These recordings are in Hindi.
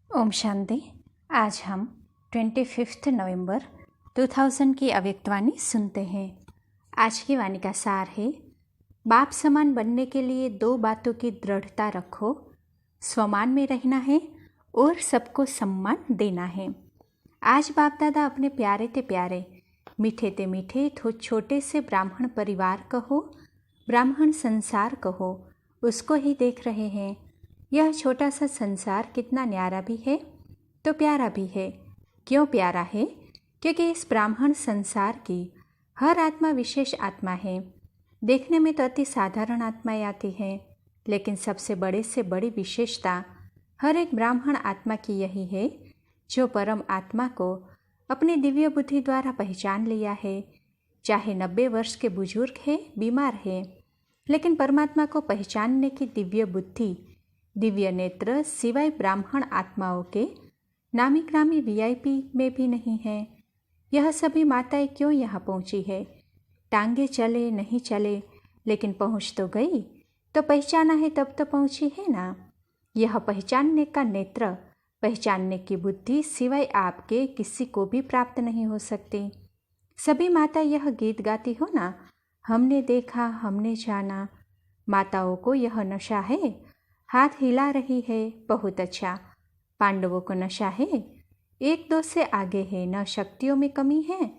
ओम शांति। आज हम 25 नवंबर 2000 की अव्यक्तवाणी सुनते हैं। आज की वाणी का सार है, बाप समान बनने के लिए 2 बातों की दृढ़ता रखो। स्वमान में रहना है और सबको सम्मान देना है। आज बाप दादा अपने प्यारे ते प्यारे, मीठे ते मीठे छोटे से ब्राह्मण परिवार कहो, ब्राह्मण संसार कहो, उसको ही देख रहे हैं। यह छोटा सा संसार कितना न्यारा भी है तो प्यारा भी है। क्यों प्यारा है? क्योंकि इस ब्राह्मण संसार की हर आत्मा विशेष आत्मा है। देखने में तो अति साधारण आत्माएं आती हैं, लेकिन सबसे बड़े से बड़ी विशेषता हर एक ब्राह्मण आत्मा की यही है, जो परम आत्मा को अपनी दिव्य बुद्धि द्वारा पहचान लिया है। चाहे 90 वर्ष के बुजुर्ग है, बीमार है, लेकिन परमात्मा को पहचानने की दिव्य बुद्धि, दिव्य नेत्र सिवाय ब्राह्मण आत्माओं के नामी ग्रामी वीआईपी में भी नहीं है। यह सभी माताएं क्यों यहाँ पहुँची है? टांगे चले नहीं चले, लेकिन पहुँच तो गई। तो पहचाना है तब तो पहुँची है ना। यह पहचानने का नेत्र, पहचानने की बुद्धि सिवाय आपके किसी को भी प्राप्त नहीं हो सकती। सभी माता यह गीत गाती हो ना, हमने देखा हमने जाना। माताओं को यह नशा है, हाथ हिला रही है, बहुत अच्छा। पांडवों को नशा है, 1-2 से आगे है, न शक्तियों में कमी है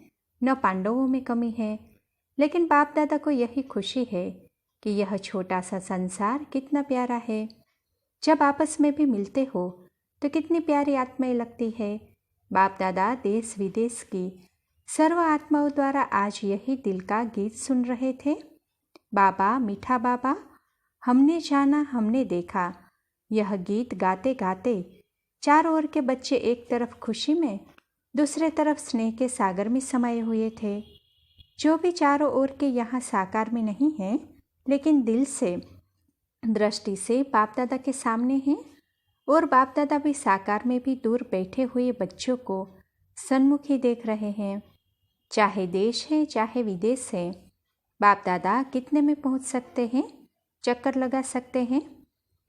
न पांडवों में कमी है। लेकिन बाप दादा को यही खुशी है कि यह छोटा सा संसार कितना प्यारा है। जब आपस में भी मिलते हो तो कितनी प्यारी आत्माएं लगती है। बाप दादा देश विदेश की सर्व आत्माओं द्वारा आज यही दिल का गीत सुन रहे थे। बाबा मीठा बाबा, हमने जाना हमने देखा। यह गीत गाते गाते चारों ओर के बच्चे एक तरफ खुशी में, दूसरे तरफ स्नेह के सागर में समाये हुए थे। जो भी चारों ओर के यहाँ साकार में नहीं है, लेकिन दिल से, दृष्टि से बाप दादा के सामने हैं, और बाप दादा भी साकार में भी दूर बैठे हुए बच्चों को सन्मुखी देख रहे हैं। चाहे देश है चाहे विदेश है, बाप दादा कितने में पहुँच सकते हैं, चक्कर लगा सकते हैं।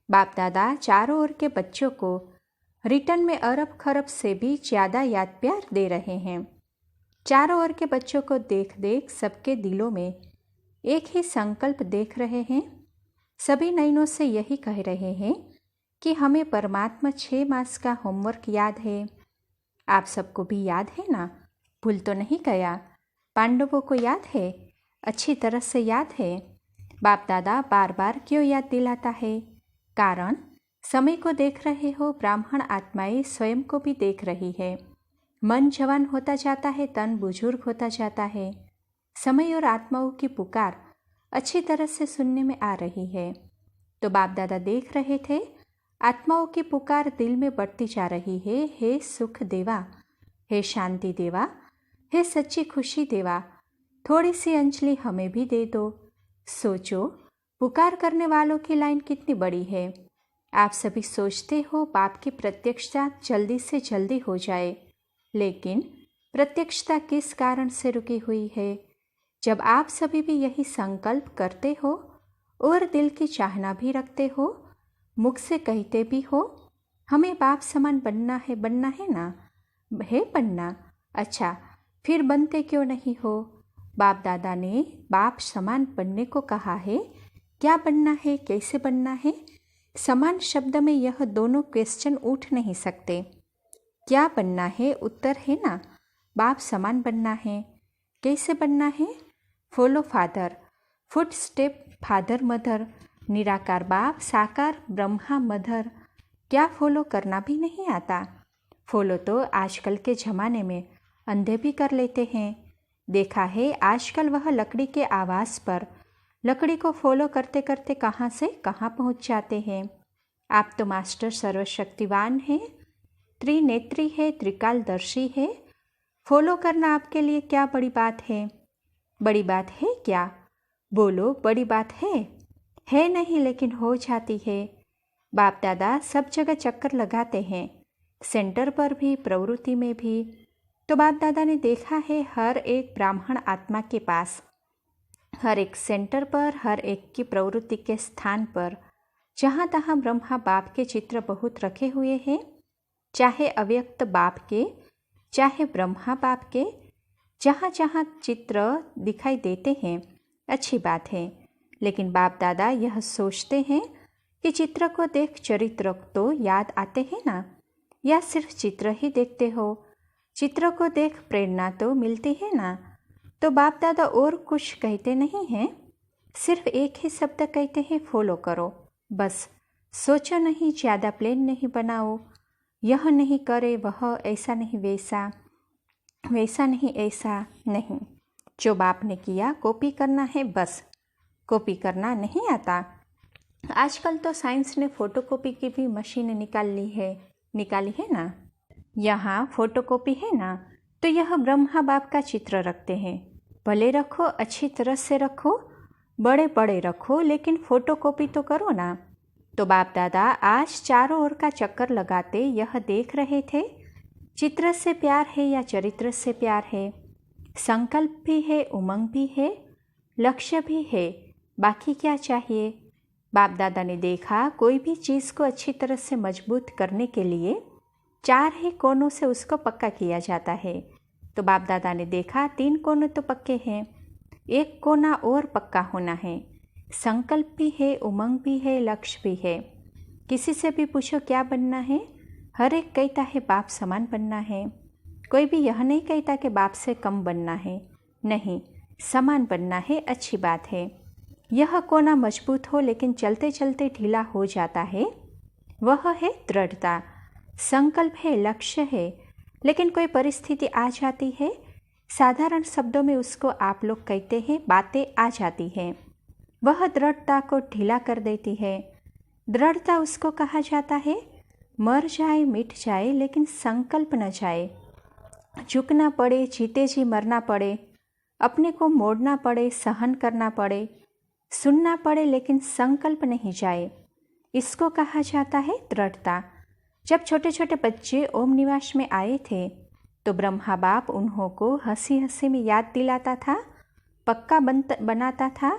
बाप दादा चारों ओर के बच्चों को रिटर्न में अरब खरब से भी ज़्यादा याद प्यार दे रहे हैं। चारों ओर के बच्चों को देख देख सबके दिलों में एक ही संकल्प देख रहे हैं। सभी नयनों से यही कह रहे हैं कि हमें परमात्मा 6 मास का होमवर्क याद है। आप सबको भी याद है ना? भूल तो नहीं गया? पांडवों को याद है, अच्छी तरह से याद है। बाप दादा बार बार क्यों याद दिलाता है? कारण समय को देख रहे हो, ब्राह्मण आत्माएं स्वयं को भी देख रही है। मन जवान होता जाता है, तन बुजुर्ग होता जाता है। समय और आत्माओं की पुकार अच्छी तरह से सुनने में आ रही है। तो बाप दादा देख रहे थे, आत्माओं की पुकार दिल में बढ़ती जा रही है। हे सुख देवा, हे शांति देवा, हे सच्ची खुशी देवा, थोड़ी सी अंजलि हमें भी दे दो। सोचो, पुकार करने वालों की लाइन कितनी बड़ी है। आप सभी सोचते हो बाप की प्रत्यक्षता जल्दी से जल्दी हो जाए, लेकिन प्रत्यक्षता किस कारण से रुकी हुई है? जब आप सभी भी यही संकल्प करते हो और दिल की चाहना भी रखते हो, मुख से कहते भी हो, हमें बाप समान बनना है ना? है बनना? अच्छा, फिर बनते क्यों नहीं हो? बाप दादा ने बाप समान बनने को कहा है। क्या बनना है, कैसे बनना है? समान शब्द में यह दोनों क्वेश्चन उठ नहीं सकते। क्या बनना है? उत्तर है ना, बाप समान बनना है। कैसे बनना है? Follow father, foot step father mother, निराकार बाप, साकार ब्रह्मा मदर। क्या फॉलो करना भी नहीं आता? फॉलो तो आजकल के ज़माने में अंधे भी कर लेते हैं। देखा है आजकल वह लकड़ी के आवाज़ पर लकड़ी को फॉलो करते करते कहाँ से कहाँ पहुँच जाते हैं। आप तो मास्टर सर्वशक्तिवान हैं, त्रिनेत्री है, त्रिकालदर्शी है। फॉलो करना आपके लिए क्या बड़ी बात है? बड़ी बात है क्या? बोलो, बड़ी बात है? है नहीं, लेकिन हो जाती है। बाप दादा सब जगह चक्कर लगाते हैं, सेंटर पर भी, प्रवृत्ति में भी। तो बाप दादा ने देखा है हर एक ब्राह्मण आत्मा के पास, हर एक सेंटर पर, हर एक की प्रवृत्ति के स्थान पर, जहाँ तहाँ ब्रह्मा बाप के चित्र बहुत रखे हुए हैं। चाहे अव्यक्त बाप के, चाहे ब्रह्मा बाप के, जहाँ जहाँ चित्र दिखाई देते हैं अच्छी बात है, लेकिन बाप दादा यह सोचते हैं कि चित्र को देख चरित्र तो याद आते हैं ना, या सिर्फ चित्र ही देखते हो? चित्र को देख प्रेरणा तो मिलती है ना। तो बाप दादा और कुछ कहते नहीं हैं, सिर्फ एक ही शब्द कहते हैं, फॉलो करो बस। सोचो नहीं, ज़्यादा प्लान नहीं बनाओ, यह नहीं करे वह, ऐसा नहीं वैसा, वैसा नहीं ऐसा नहीं। जो बाप ने किया कॉपी करना है बस, कॉपी करना नहीं आता। आजकल तो साइंस ने फोटोकॉपी की भी मशीन निकाली है ना। यहाँ फोटोकॉपी है ना, तो यह ब्रह्मा बाप का चित्र रखते हैं। भले रखो, अच्छी तरह से रखो, बड़े बड़े रखो, लेकिन फोटोकॉपी तो करो ना। तो बाप दादा आज चारों ओर का चक्कर लगाते यह देख रहे थे, चित्र से प्यार है या चरित्र से प्यार है, संकल्प भी है, उमंग भी है, लक्ष्य भी है, बाकी क्या चाहिए। बाप दादा ने देखा कोई भी चीज़ को अच्छी तरह से मजबूत करने के लिए चार ही कोनों से उसको पक्का किया जाता है। तो बाप दादा ने देखा 3 कोने तो पक्के हैं, एक कोना और पक्का होना है। संकल्प भी है, उमंग भी है, लक्ष्य भी है। किसी से भी पूछो क्या बनना है, हर एक कहता है बाप समान बनना है। कोई भी यह नहीं कहता कि बाप से कम बनना है, नहीं, समान बनना है, अच्छी बात है। यह कोना मजबूत हो लेकिन चलते चलते ढीला हो जाता है, वह है दृढ़ता। संकल्प है, लक्ष्य है, लेकिन कोई परिस्थिति आ जाती है, साधारण शब्दों में उसको आप लोग कहते हैं बातें आ जाती है, वह दृढ़ता को ढीला कर देती है। दृढ़ता उसको कहा जाता है मर जाए मिट जाए लेकिन संकल्प न जाए। झुकना पड़े, जीते जी मरना पड़े, अपने को मोड़ना पड़े, सहन करना पड़े, सुनना पड़े, लेकिन संकल्प नहीं जाए, इसको कहा जाता है दृढ़ता। जब छोटे छोटे बच्चे ओम निवास में आए थे तो ब्रह्मा बाप उन्हों को हंसी हंसी में याद दिलाता था, पक्का बनाता था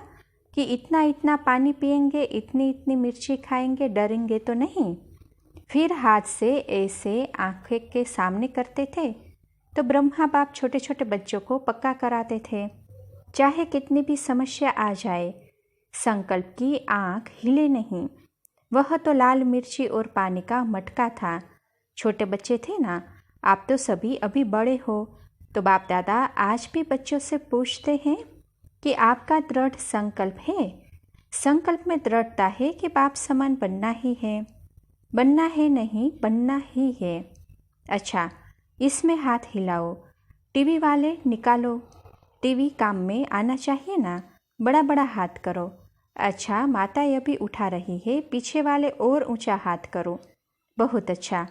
कि इतना इतना पानी पिएंगे, इतनी इतनी मिर्ची खाएंगे, डरेंगे तो नहीं। फिर हाथ से ऐसे आंखें के सामने करते थे तो ब्रह्मा बाप छोटे छोटे बच्चों को पक्का कराते थे, चाहे कितनी भी समस्या आ जाए, संकल्प की आंख हिले नहीं। वह तो लाल मिर्ची और पानी का मटका था। छोटे बच्चे थे ना, आप तो सभी अभी बड़े हो। तो बाप दादा आज भी बच्चों से पूछते हैं कि आपका दृढ़ संकल्प है? संकल्प में दृढ़ता है कि बाप समान बनना ही है, बनना है नहीं, बनना ही है। अच्छा, इसमें हाथ हिलाओ। टीवी वाले निकालो, टीवी काम में आना चाहिए ना, बड़ा बड़ा हाथ करो। अच्छा, माता अभी उठा रही है, पीछे वाले और ऊंचा हाथ करो, बहुत अच्छा।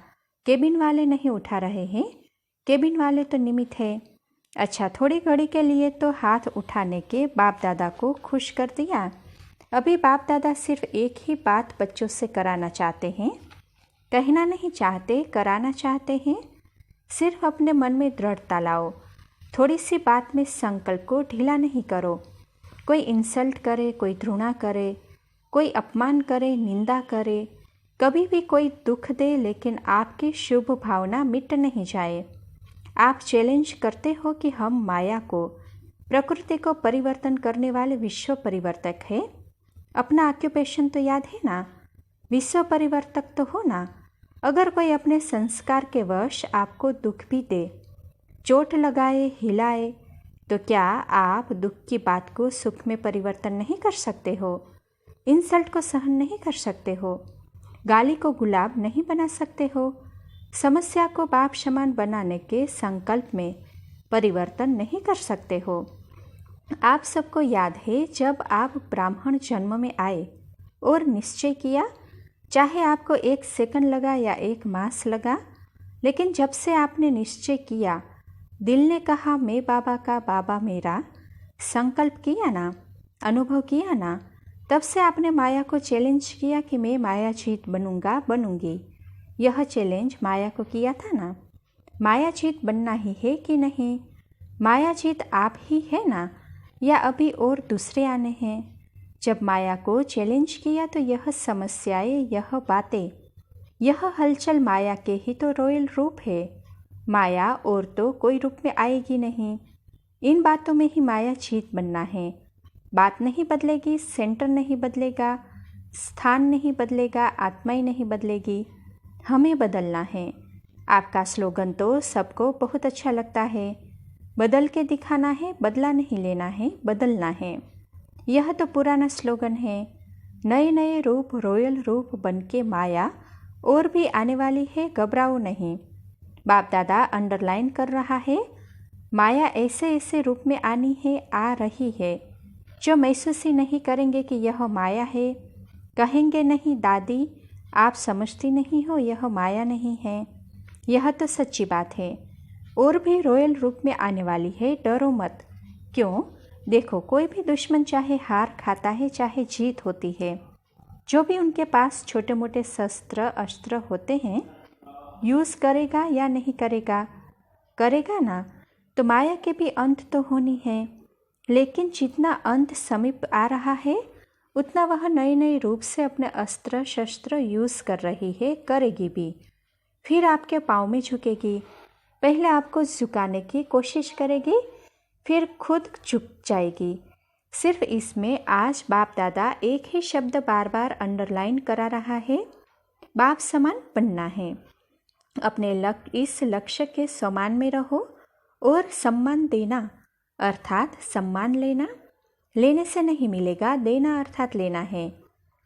केबिन वाले नहीं उठा रहे हैं, केबिन वाले तो निमित्त है। अच्छा, थोड़ी घड़ी के लिए तो हाथ उठाने के बाप दादा को खुश कर दिया। अभी बाप दादा सिर्फ एक ही बात बच्चों से कराना चाहते हैं, कहना नहीं चाहते, कराना चाहते हैं। सिर्फ अपने मन में दृढ़ता लाओ, थोड़ी सी बात में संकल्प को ढीला नहीं करो। कोई इंसल्ट करे, कोई घृणा करे, कोई अपमान करे, निंदा करे, कभी भी कोई दुख दे, लेकिन आपकी शुभ भावना मिट नहीं जाए। आप चैलेंज करते हो कि हम माया को, प्रकृति को परिवर्तन करने वाले विश्व परिवर्तक है। अपना ऑक्यूपेशन तो याद है ना, विश्व परिवर्तक तो हो ना। अगर कोई अपने संस्कार के वश आपको दुख भी दे, चोट लगाए, हिलाए, तो क्या आप दुख की बात को सुख में परिवर्तन नहीं कर सकते हो? इंसल्ट को सहन नहीं कर सकते हो? गाली को गुलाब नहीं बना सकते हो? समस्या को बाप समान बनाने के संकल्प में परिवर्तन नहीं कर सकते हो? आप सबको याद है जब आप ब्राह्मण जन्म में आए और निश्चय किया, चाहे आपको 1 सेकंड लगा या 1 मास लगा, लेकिन जब से आपने निश्चय किया, दिल ने कहा मैं बाबा का, बाबा मेरा, संकल्प किया ना, अनुभव किया ना, तब से आपने माया को चैलेंज किया कि मैं माया जीत बनूंगा, बनूंगी। यह चैलेंज माया को किया था ना। माया जीत बनना ही है कि नहीं? माया जीत आप ही है ना, या अभी और दूसरे आने हैं? जब माया को चैलेंज किया तो यह समस्याएं, यह बातें, यह हलचल माया के ही तो रॉयल रूप है। माया और तो कोई रूप में आएगी नहीं। इन बातों में ही माया जीत बनना है। बात नहीं बदलेगी, सेंटर नहीं बदलेगा, स्थान नहीं बदलेगा, आत्मा ही नहीं बदलेगी। हमें बदलना है। आपका स्लोगन तो सबको बहुत अच्छा लगता है। बदल के दिखाना है, बदला नहीं लेना है, बदलना है। यह तो पुराना स्लोगन है। नए नए रूप, रॉयल रूप बनके माया और भी आने वाली है, घबराओ नहीं। बाप दादा अंडरलाइन कर रहा है, माया ऐसे ऐसे रूप में आनी है, आ रही है। जो महसूस ही नहीं करेंगे कि यह माया है, कहेंगे नहीं दादी आप समझती नहीं हो, यह माया नहीं है। यह तो सच्ची बात है। और भी रॉयल रूप में आने वाली है, डरो मत। क्यों? देखो, कोई भी दुश्मन चाहे हार खाता है, चाहे जीत होती है। जो भी उनके पास छोटे मोटे शस्त्र अस्त्र होते हैं, यूज़ करेगा या नहीं करेगा? करेगा ना। तो माया के भी अंत तो होनी है। लेकिन जितना अंत समीप आ रहा है, उतना वह नए नए रूप से अपने अस्त्र शस्त्र यूज़ कर रही है, करेगी भी। फिर आपके पाँव में झुकेगी। पहले आपको झुकाने की कोशिश करेगी, फिर खुद झुक जाएगी। सिर्फ इसमें आज बाप दादा एक ही शब्द बार बार अंडरलाइन करा रहा है, बाप समान बनना है। अपने इस लक्ष्य के समान में रहो और सम्मान देना अर्थात सम्मान लेना। लेने से नहीं मिलेगा, देना अर्थात लेना है।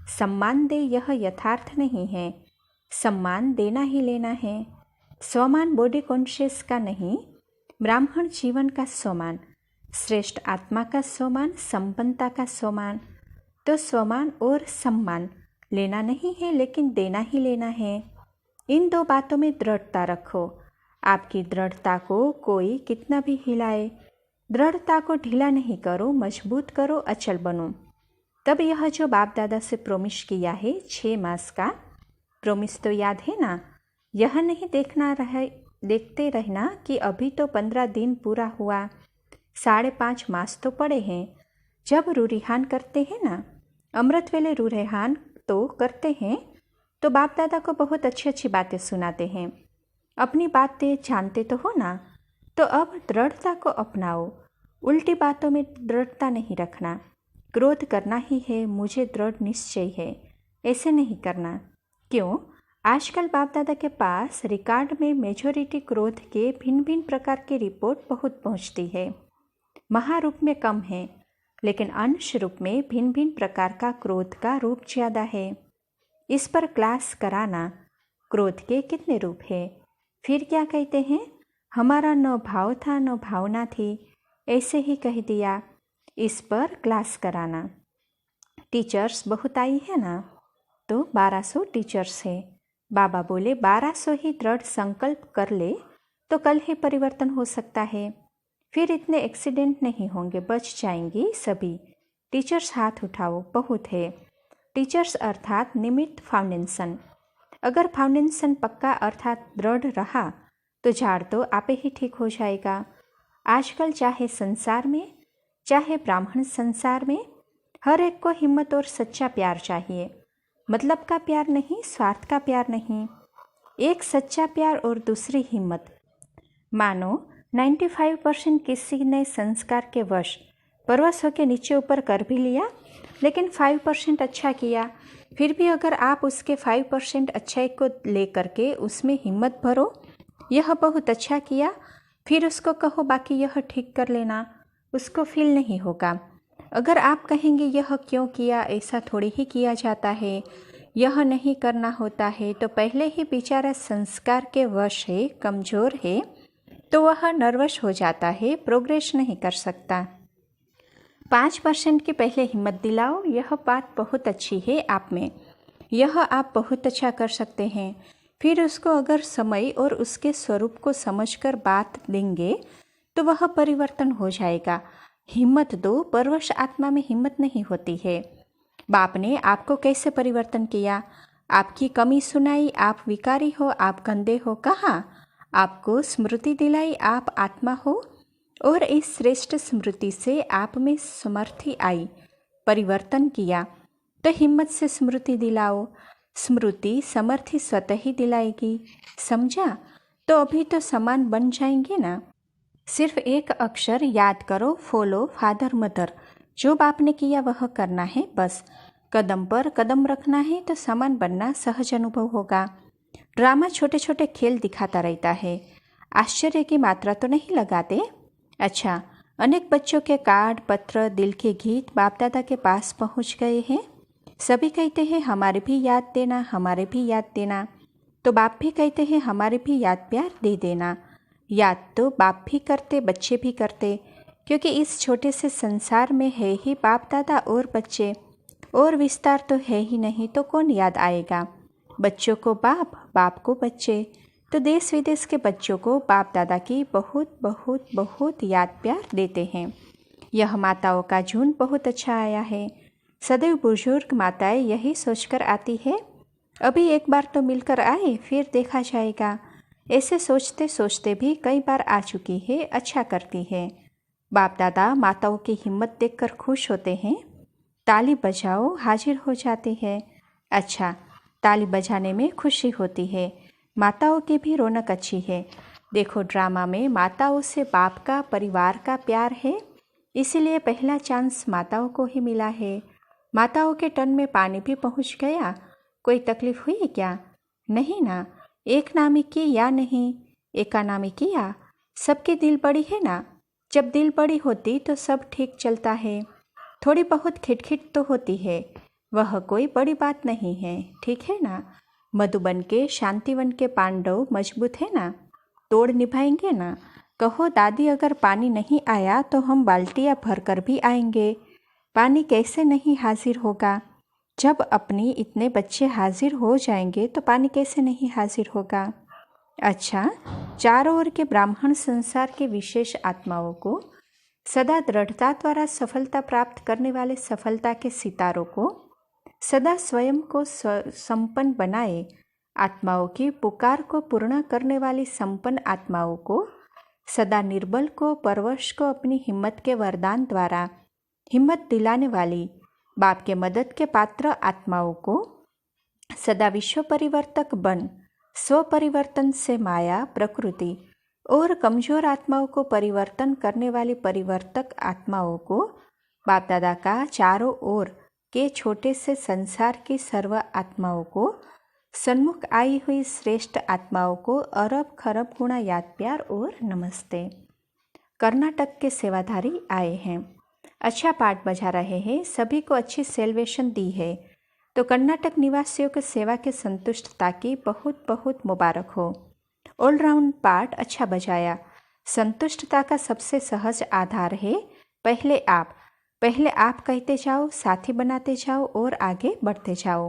सम्मान दे यह यथार्थ नहीं है। सम्मान देना ही लेना है। स्वमान बॉडी कॉन्शियस का नहीं, ब्राह्मण जीवन का स्वमान, श्रेष्ठ आत्मा का स्वमान, संपन्नता का स्वमान। तो स्वमान और सम्मान लेना नहीं है, लेकिन देना ही लेना है। इन दो बातों में दृढ़ता रखो। आपकी दृढ़ता को कोई कितना भी हिलाए, दृढ़ता को ढीला नहीं करो, मजबूत करो, अचल बनो। तब यह जो बाप दादा से प्रोमिस किया है 6 मास का प्रोमिस तो याद है ना? यह नहीं देखते रहना कि अभी तो 15 दिन पूरा हुआ, 5.5 मास तो पड़े हैं। जब रूरिहान करते हैं ना, अमृत वेले रूरिहान तो करते हैं, तो बाप दादा को बहुत अच्छी अच्छी बातें सुनाते हैं। अपनी बातें जानते तो हो ना। तो अब दृढ़ता को अपनाओ। उल्टी बातों में दृढ़ता नहीं रखना। क्रोध करना ही है, मुझे दृढ़ निश्चय है, ऐसे नहीं करना। क्यों? आजकल बाप दादा के पास रिकॉर्ड में मेजॉरिटी क्रोध के भिन्न भिन्न प्रकार की रिपोर्ट बहुत पहुंचती है। महारूप में कम है, लेकिन अंश रूप में भिन्न भिन्न प्रकार का क्रोध का रूप ज़्यादा है। इस पर क्लास कराना, क्रोध के कितने रूप है। फिर क्या कहते हैं, हमारा न भाव था न भावना थी, ऐसे ही कह दिया। इस पर क्लास कराना। टीचर्स बहुत आई है ना, तो 1200 टीचर्स है। बाबा बोले 1200 ही दृढ़ संकल्प कर ले तो कल ही परिवर्तन हो सकता है। फिर इतने एक्सीडेंट नहीं होंगे, बच जाएंगी सभी। टीचर्स हाथ उठाओ, बहुत है। टीचर्स अर्थात निमित्त फाउंडेशन। अगर फाउंडेशन पक्का अर्थात दृढ़ रहा तो झाड़ तो आपे ही ठीक हो जाएगा। आजकल चाहे संसार में चाहे ब्राह्मण संसार में हर एक को हिम्मत और सच्चा प्यार चाहिए। मतलब का प्यार नहीं, स्वार्थ का प्यार नहीं। एक सच्चा प्यार और दूसरी हिम्मत। मानो 95% किसी ने संस्कार के वश परवश होकर नीचे ऊपर कर भी लिया, लेकिन 5% अच्छा किया। फिर भी अगर आप उसके 5% अच्छाई को लेकर के उसमें हिम्मत भरो, यह बहुत अच्छा किया, फिर उसको कहो बाकी यह ठीक कर लेना, उसको फील नहीं होगा। अगर आप कहेंगे यह क्यों किया, ऐसा थोड़ी ही किया जाता है, यह नहीं करना होता है, तो पहले ही बेचारा संस्कार के वश है, कमज़ोर है, तो वह नर्वस हो जाता है, प्रोग्रेस नहीं कर सकता। 5% की पहले हिम्मत दिलाओ। यह बात बहुत अच्छी है आप में, यह आप बहुत अच्छा कर सकते हैं। फिर उसको अगर समय और उसके स्वरूप को समझकर बात देंगे तो वह परिवर्तन हो जाएगा। हिम्मत दो, परवश आत्मा में हिम्मत नहीं होती है। बाप ने आपको कैसे परिवर्तन किया? आपकी कमी सुनाई, आप विकारी हो, आप गंदे हो, कहा? आपको स्मृति दिलाई आप आत्मा हो, और इस श्रेष्ठ स्मृति से आप में समर्थी आई, परिवर्तन किया। तो हिम्मत से स्मृति दिलाओ। स्मृति समर्थी स्वतः ही दिलाएगी। समझा? तो अभी तो समान बन जाएंगे ना। सिर्फ एक अक्षर याद करो, फॉलो फादर मदर। जो बाप ने किया वह करना है बस। कदम पर कदम रखना है तो समान बनना सहज अनुभव होगा। ड्रामा छोटे छोटे खेल दिखाता रहता है। आश्चर्य की मात्रा तो नहीं लगाते? अच्छा, अनेक बच्चों के कार्ड, पत्र, दिल के गीत बाप दादा के पास पहुंच गए हैं। सभी कहते हैं हमारे भी याद देना, हमारे भी याद देना। तो बाप भी कहते हैं हमारे भी याद प्यार दे देना। याद तो बाप भी करते, बच्चे भी करते, क्योंकि इस छोटे से संसार में है ही बाप दादा और बच्चे, और विस्तार तो है ही नहीं, तो कौन याद आएगा। बच्चों को बाप, बाप को बच्चे, तो देश विदेश के बच्चों को बाप दादा की बहुत बहुत बहुत याद प्यार देते हैं। यह माताओं का झुंड बहुत अच्छा आया है। सदैव बुजुर्ग माताएं यही सोचकर आती है, अभी एक बार तो मिलकर आए, फिर देखा जाएगा। ऐसे सोचते सोचते भी कई बार आ चुकी है, अच्छा करती है। बाप दादा माताओं की हिम्मत देखकर खुश होते हैं। ताली बजाओ, हाजिर हो जाती है। अच्छा, ताली बजाने में खुशी होती है। माताओं की भी रौनक अच्छी है। देखो, ड्रामा में माताओं से बाप का, परिवार का प्यार है, इसीलिए पहला चांस माताओं को ही मिला है। माताओं के टन में पानी भी पहुंच गया। कोई तकलीफ हुई क्या? नहीं ना। एक नामी की या नहीं, एका नामी किया। सबकी दिल बड़ी है ना। जब दिल बड़ी होती तो सब ठीक चलता है। थोड़ी बहुत खिटखिट तो होती है, वह कोई बड़ी बात नहीं है, ठीक है ना। मधुबन के, शांतिवन के पांडव मजबूत है ना, तोड़ निभाएंगे ना। कहो दादी, अगर पानी नहीं आया तो हम बाल्टियाँ भर कर भी आएंगे। पानी कैसे नहीं हाजिर होगा? जब अपनी इतने बच्चे हाजिर हो जाएंगे तो पानी कैसे नहीं हाजिर होगा? अच्छा, चारों ओर के ब्राह्मण संसार के विशेष आत्माओं को, सदा दृढ़ता द्वारा सफलता प्राप्त करने वाले सफलता के सितारों को, सदा स्वयं को संपन्न बनाए आत्माओं की पुकार को पूर्ण करने वाली संपन्न आत्माओं को, सदा निर्बल को, परवश को अपनी हिम्मत के वरदान द्वारा हिम्मत दिलाने वाली बाप के मदद के पात्र आत्माओं को, सदा विश्व परिवर्तक बन स्व परिवर्तन से माया, प्रकृति और कमजोर आत्माओं को परिवर्तन करने वाली परिवर्तक आत्माओं को, बाप दादा का चारों ओर के छोटे से संसार की सर्व आत्माओं को, सन्मुख आई हुई श्रेष्ठ आत्माओं को अरब खरब गुणा याद प्यार और नमस्ते। कर्नाटक के सेवाधारी आए हैं, अच्छा पाठ बजा रहे हैं, सभी को अच्छी सेलिब्रेशन दी है, तो कर्नाटक निवासियों के सेवा के संतुष्टता की बहुत बहुत मुबारक हो। ऑलराउंड पाठ अच्छा बजाया। संतुष्टता का सबसे सहज आधार है पहले आप कहते जाओ, साथी बनाते जाओ और आगे बढ़ते जाओ।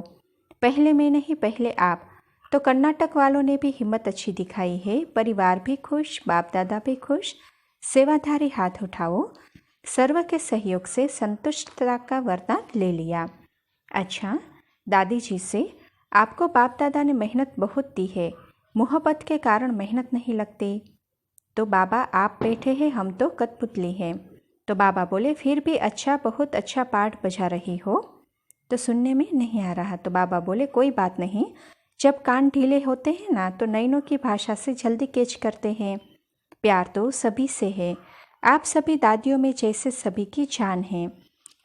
पहले मैं नहीं, पहले आप। तो कर्नाटक वालों ने भी हिम्मत अच्छी दिखाई है। परिवार भी खुश, बाप दादा भी खुश। सेवाधारी हाथ उठाओ। सर्व के सहयोग से संतुष्टता का वरदान ले लिया। अच्छा, दादी जी से आपको बाप दादा ने मेहनत बहुत दी है, मोहब्बत के कारण मेहनत नहीं लगती। तो बाबा आप बैठे हैं, हम तो कठपुतली हैं। तो बाबा बोले फिर भी अच्छा, बहुत अच्छा पाठ बजा रही हो। तो सुनने में नहीं आ रहा। तो बाबा बोले कोई बात नहीं, जब कान ढीले होते हैं ना तो नैनों की भाषा से जल्दी कैच करते हैं। प्यार तो सभी से है, आप सभी दादियों में जैसे सभी की जान है।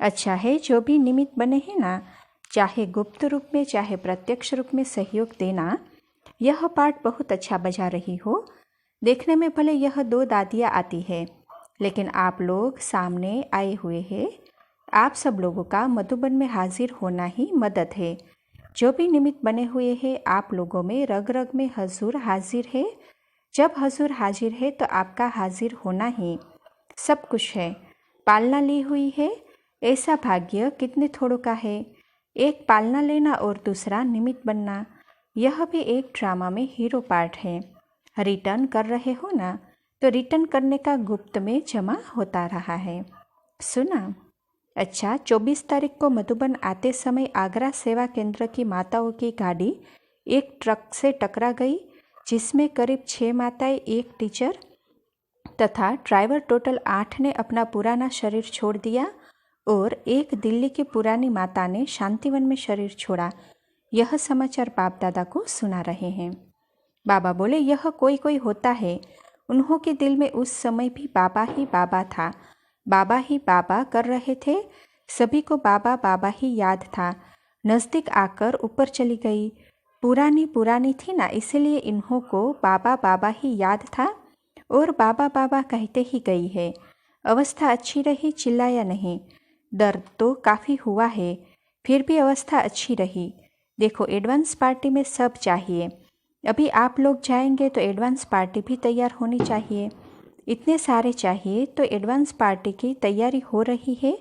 अच्छा है जो भी निमित्त बने हैं ना, चाहे गुप्त रूप में चाहे प्रत्यक्ष रूप में सहयोग देना। यह पाठ बहुत अच्छा बजा रही हो। देखने में भले यह 2 दादियाँ आती है, लेकिन आप लोग सामने आए हुए हैं। आप सब लोगों का मधुबन में हाजिर होना ही मदद है। जो भी निमित्त बने हुए हैं, आप लोगों में रग रग में हजूर हाजिर है। जब हजूर हाजिर है तो आपका हाजिर होना ही सब कुछ है। पालना ली हुई है, ऐसा भाग्य कितने थोड़ों का है। एक पालना लेना और दूसरा निमित्त बनना, यह भी एक ड्रामा में हीरो पार्ट है। रिटर्न कर रहे हो ना, तो रिटर्न करने का गुप्त में जमा होता रहा है। सुना? अच्छा, 24 तारीख को मधुबन आते समय आगरा सेवा केंद्र की माताओं की गाड़ी एक ट्रक से टकरा गई, जिसमें करीब 6 माताएं, एक टीचर तथा ड्राइवर टोटल 8 ने अपना पुराना शरीर छोड़ दिया और एक दिल्ली की पुरानी माता ने शांतिवन में शरीर छोड़ा। यह समाचार बाप दादा को सुना रहे हैं। बाबा बोले, यह कोई कोई होता है, उन्हों के दिल में उस समय भी बाबा ही बाबा था, बाबा ही बाबा कर रहे थे, सभी को बाबा बाबा ही याद था। नज़दीक आकर ऊपर चली गई, पुरानी पुरानी थी ना, इसलिए इन्हों को बाबा बाबा ही याद था और बाबा बाबा कहते ही गई है। अवस्था अच्छी रही, चिल्लाया नहीं। दर्द तो काफ़ी हुआ है, फिर भी अवस्था अच्छी रही। देखो, एडवांस पार्टी में सब चाहिए। अभी आप लोग जाएंगे तो एडवांस पार्टी भी तैयार होनी चाहिए। इतने सारे चाहिए तो एडवांस पार्टी की तैयारी हो रही है,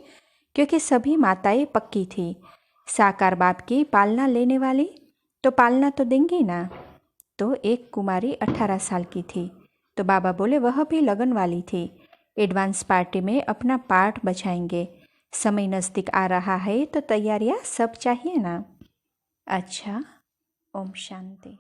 क्योंकि सभी माताएं पक्की थी। साकार बाप की पालना लेने वाली तो पालना तो देंगी ना। तो एक कुमारी 18 साल की थी, तो बाबा बोले वह भी लगन वाली थी। एडवांस पार्टी में अपना पार्ट बजाएंगे। समय नज़दीक आ रहा है तो तैयारियां सब चाहिए ना। अच्छा, ओम शांति।